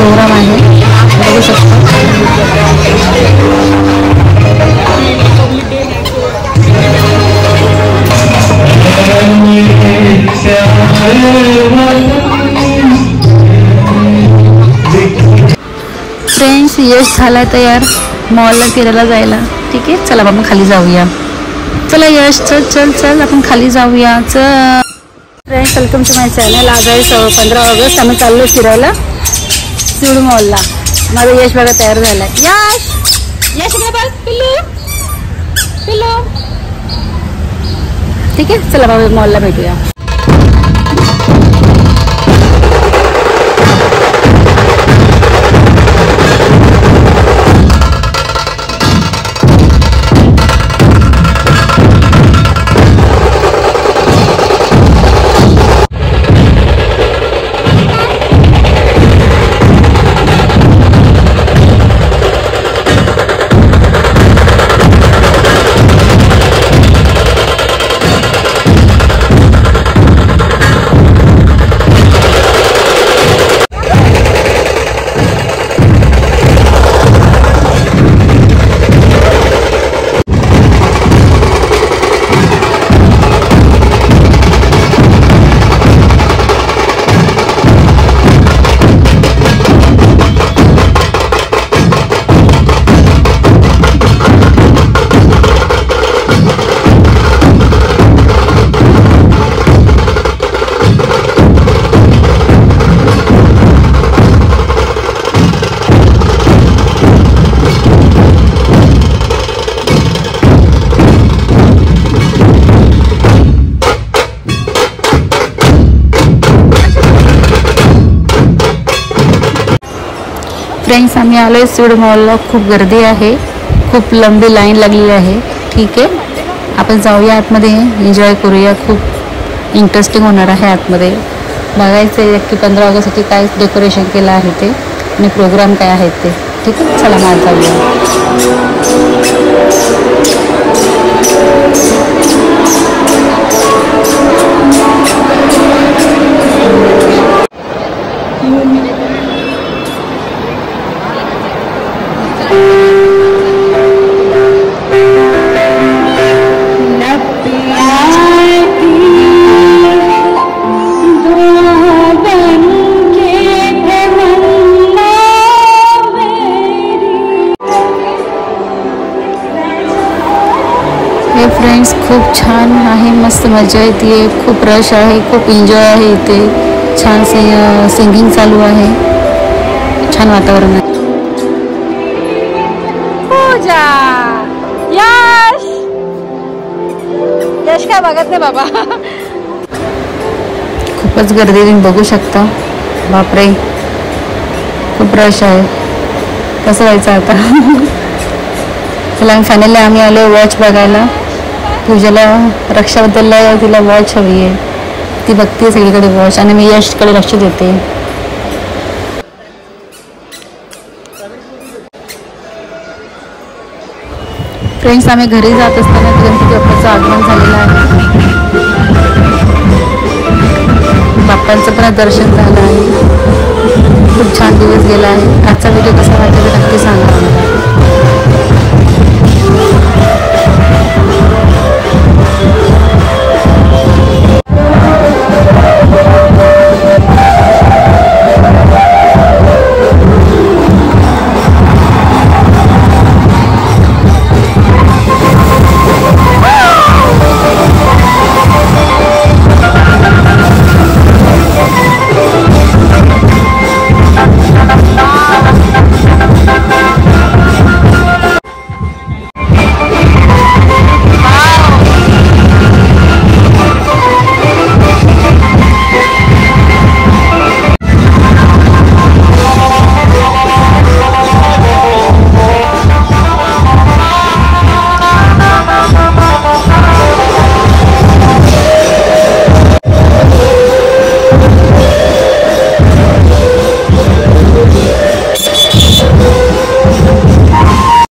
Programme आहे, बघू शकतो. फ्रेंड्स, यश झाला तयार मॉलला फिरायला जायला. ठीक आहे, चला आपण खाली जाऊया. चला यश, चल चल चल आपण खाली जाऊया. चल friends, welcome to my channel. आज आहे 15 ऑगस्ट. आम्ही चाललो फिरायला सीड मॉलला. माझं यश बघा तयार झालाय. यश यश इकडे बघ. पिल्लू पिल्लू. ठीक आहे, चला बाबा मॉलला भेटूया. फ्रेंड्स, आम्ही आलो आहे सीड मॉलला. खूप गर्दी आहे, खूप लंबी लाईन लागलेली आहे. ठीक आहे, आपण जाऊया आतमध्ये, एन्जॉय करूया. खूप इंटरेस्टिंग होणार आहे आतमध्ये. बघायचं आहे की 15 ऑगस्टसाठी काय डेकोरेशन केलं आहे ते आणि प्रोग्राम काय आहेत ते. ठीक आहे, चला मग जाऊया. फ्रेंड्स, खूप छान आहे, मस्त मजा येते. खूप रश आहे, खूप एन्जॉय आहे इथे. छान सिंगिंग चालू आहे, छान वातावरण आहे. पूजा, यश यश काय बघत नाही बाबा. खूपच गर्दी तुम्ही बघू शकता. बापरे, खूप रश आहे. कसं व्हायचं आता. चला फायनली आम्ही आलो वॉच बघायला. पूजाला रक्षाबद्दलला तिला वॉच हवी आहे. ती बघते सगळीकडे वॉच आणि मी यशकडे लक्ष देते. फ्रेंड्स, आम्ही घरी जात असताना गणपती बाप्पाचं आगमन झालेलं आहे. बाप्पांचं पण दर्शन झालं आहे. खूप छान दिवस गेला आहे. आजचा व्हिडिओ